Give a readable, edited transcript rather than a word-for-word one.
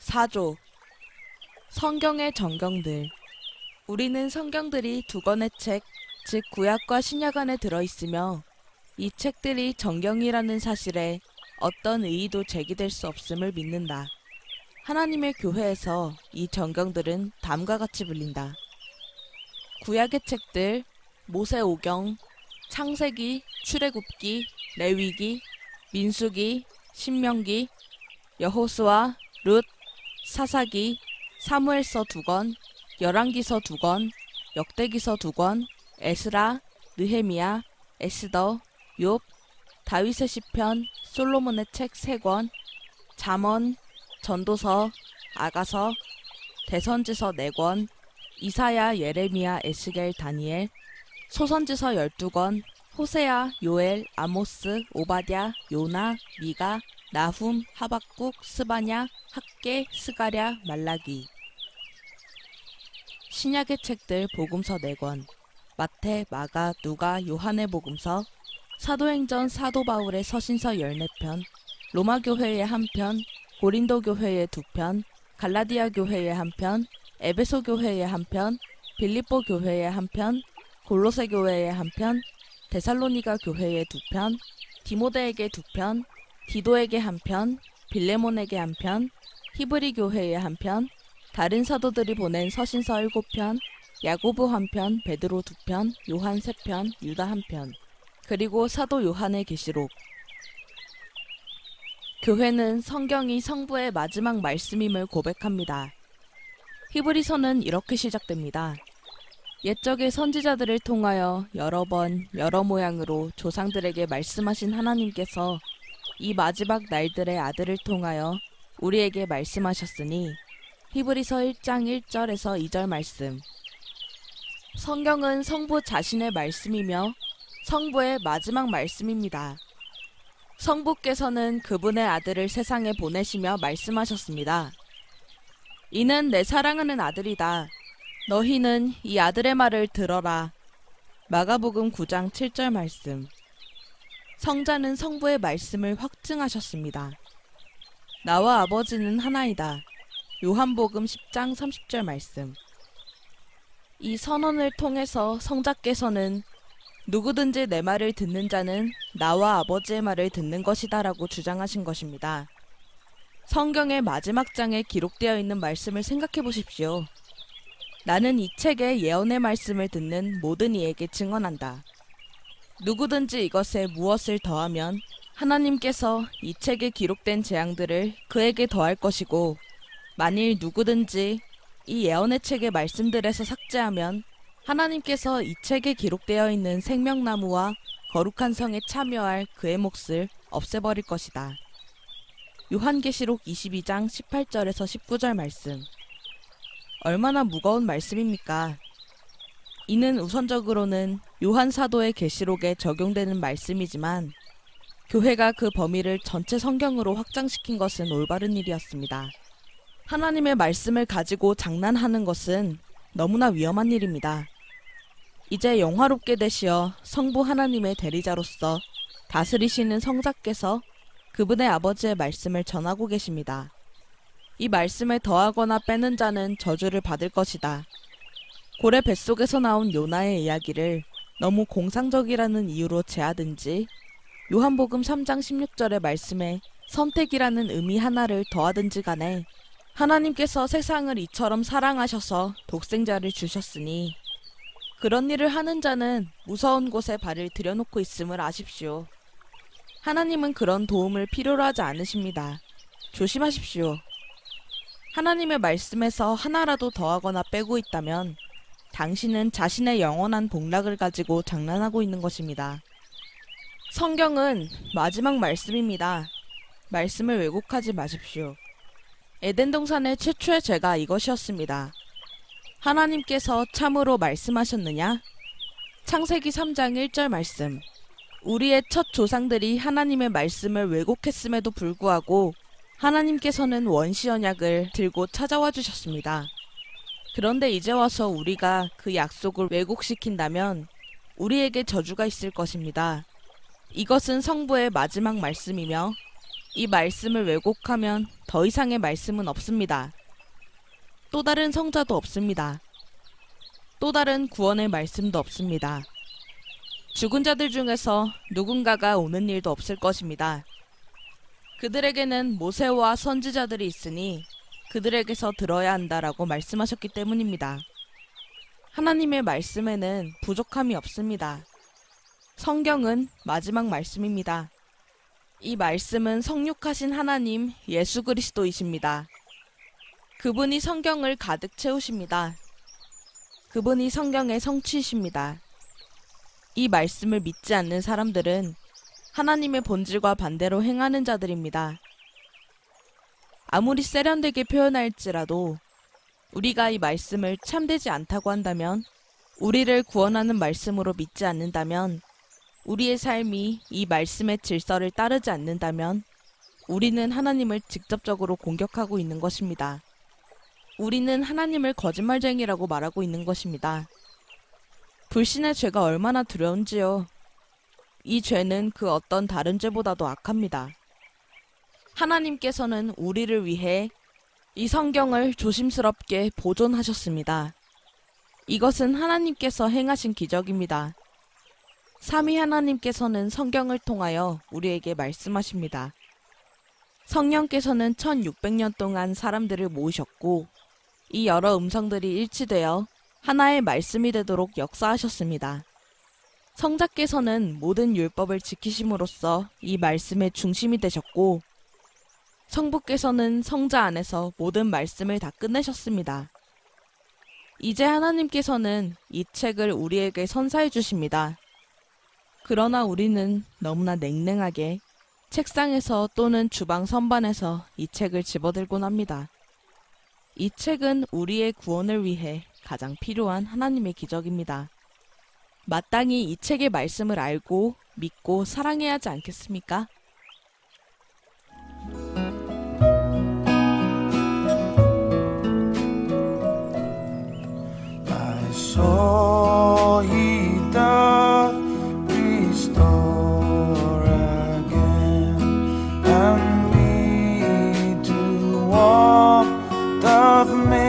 4조 성경의 정경들. 우리는 성경들이 두 권의 책, 즉 구약과 신약 안에 들어있으며 이 책들이 정경이라는 사실에 어떤 의의도 제기될 수 없음을 믿는다. 하나님의 교회에서 이 정경들은 다음과 같이 불린다. 구약의 책들, 모세오경, 창세기, 출애굽기, 레위기, 민수기, 신명기, 여호수아, 룻, 사사기, 사무엘서 2권, 열왕기서 2권, 역대기서 2권, 에스라, 느헤미야, 에스더, 욥, 다윗의 시편, 솔로몬의 책 3권, 잠언, 전도서, 아가서, 대선지서 4권, 이사야, 예레미야, 에스겔, 다니엘, 소선지서 12권, 호세아, 요엘, 아모스, 오바댜, 요나, 미가, 나훔, 하박국, 스바냐, 학개, 스가랴, 말라기. 신약의 책들 복음서 4권, 마태, 마가, 누가, 요한의 복음서, 사도행전 사도 바울의 서신서 14편, 로마 교회의 1편, 고린도 교회의 2편, 갈라디아 교회의 1편, 에베소 교회의 1편, 빌립보 교회의 1편, 골로새 교회의 1편, 데살로니가 교회의 2편, 디모데에게 2편, 디도에게 1편, 빌레몬에게 1편, 히브리 교회의 1편, 다른 사도들이 보낸 서신서 7편, 야고보 1편, 베드로 2편, 요한 3편, 유다 1편, 그리고 사도 요한의 계시록. 교회는 성경이 성부의 마지막 말씀임을 고백합니다. 히브리서는 이렇게 시작됩니다. 옛적의 선지자들을 통하여 여러 번 여러 모양으로 조상들에게 말씀하신 하나님께서 이 마지막 날들의 아들을 통하여 우리에게 말씀하셨으니. 히브리서 1장 1절에서 2절 말씀. 성경은 성부 자신의 말씀이며 성부의 마지막 말씀입니다. 성부께서는 그분의 아들을 세상에 보내시며 말씀하셨습니다. 이는 내 사랑하는 아들이다. 너희는 이 아들의 말을 들어라. 마가복음 9장 7절 말씀. 성자는 성부의 말씀을 확증하셨습니다. 나와 아버지는 하나이다. 요한복음 10장 30절 말씀. 이 선언을 통해서 성자께서는 누구든지 내 말을 듣는 자는 나와 아버지의 말을 듣는 것이다 라고 주장하신 것입니다. 성경의 마지막 장에 기록되어 있는 말씀을 생각해 보십시오. 나는 이 책의 예언의 말씀을 듣는 모든 이에게 증언한다. 누구든지 이것에 무엇을 더하면 하나님께서 이 책에 기록된 재앙들을 그에게 더할 것이고, 만일 누구든지 이 예언의 책의 말씀들에서 삭제하면 하나님께서 이 책에 기록되어 있는 생명나무와 거룩한 성에 참여할 그의 몫을 없애버릴 것이다. 요한계시록 22장 18절에서 19절 말씀. 얼마나 무거운 말씀입니까? 이는 우선적으로는 요한 사도의 계시록에 적용되는 말씀이지만 교회가 그 범위를 전체 성경으로 확장시킨 것은 올바른 일이었습니다. 하나님의 말씀을 가지고 장난하는 것은 너무나 위험한 일입니다. 이제 영화롭게 되시어 성부 하나님의 대리자로서 다스리시는 성자께서 그분의 아버지의 말씀을 전하고 계십니다. 이 말씀을 더하거나 빼는 자는 저주를 받을 것이다. 고래 뱃속에서 나온 요나의 이야기를 너무 공상적이라는 이유로 제하든지, 요한복음 3장 16절의 말씀에 선택이라는 의미 하나를 더하든지 간에 하나님께서 세상을 이처럼 사랑하셔서 독생자를 주셨으니 그런 일을 하는 자는 무서운 곳에 발을 들여놓고 있음을 아십시오. 하나님은 그런 도움을 필요로 하지 않으십니다. 조심하십시오. 하나님의 말씀에서 하나라도 더하거나 빼고 있다면 당신은 자신의 영원한 복락을 가지고 장난하고 있는 것입니다. 성경은 마지막 말씀입니다. 말씀을 왜곡하지 마십시오. 에덴 동산의 최초의 죄가 이것이었습니다. 하나님께서 참으로 말씀하셨느냐? 창세기 3장 1절 말씀. 우리의 첫 조상들이 하나님의 말씀을 왜곡했음에도 불구하고 하나님께서는 원시 언약을 들고 찾아와 주셨습니다. 그런데 이제 와서 우리가 그 약속을 왜곡시킨다면 우리에게 저주가 있을 것입니다. 이것은 성부의 마지막 말씀이며 이 말씀을 왜곡하면 더 이상의 말씀은 없습니다. 또 다른 성자도 없습니다. 또 다른 구원의 말씀도 없습니다. 죽은 자들 중에서 누군가가 오는 일도 없을 것입니다. 그들에게는 모세와 선지자들이 있으니 그들에게서 들어야 한다라고 말씀하셨기 때문입니다. 하나님의 말씀에는 부족함이 없습니다. 성경은 마지막 말씀입니다. 이 말씀은 성육하신 하나님 예수 그리스도이십니다. 그분이 성경을 가득 채우십니다. 그분이 성경의 성취이십니다. 이 말씀을 믿지 않는 사람들은 하나님의 본질과 반대로 행하는 자들입니다. 아무리 세련되게 표현할지라도 우리가 이 말씀을 참되지 않다고 한다면, 우리를 구원하는 말씀으로 믿지 않는다면, 우리의 삶이 이 말씀의 질서를 따르지 않는다면 우리는 하나님을 직접적으로 공격하고 있는 것입니다. 우리는 하나님을 거짓말쟁이라고 말하고 있는 것입니다. 불신의 죄가 얼마나 두려운지요. 이 죄는 그 어떤 다른 죄보다도 악합니다. 하나님께서는 우리를 위해 이 성경을 조심스럽게 보존하셨습니다. 이것은 하나님께서 행하신 기적입니다. 삼위 하나님께서는 성경을 통하여 우리에게 말씀하십니다. 성령께서는 1600년 동안 사람들을 모으셨고 이 여러 음성들이 일치되어 하나의 말씀이 되도록 역사하셨습니다. 성자께서는 모든 율법을 지키심으로써 이 말씀의 중심이 되셨고, 성부께서는 성자 안에서 모든 말씀을 다 끝내셨습니다. 이제 하나님께서는 이 책을 우리에게 선사해 주십니다. 그러나 우리는 너무나 냉랭하게 책상에서 또는 주방 선반에서 이 책을 집어들곤 합니다. 이 책은 우리의 구원을 위해 가장 필요한 하나님의 기적입니다. 마땅히 이 책의 말씀을 알고 믿고 사랑해야 하지 않겠습니까? I saw he doth restore again, and me to walk doth make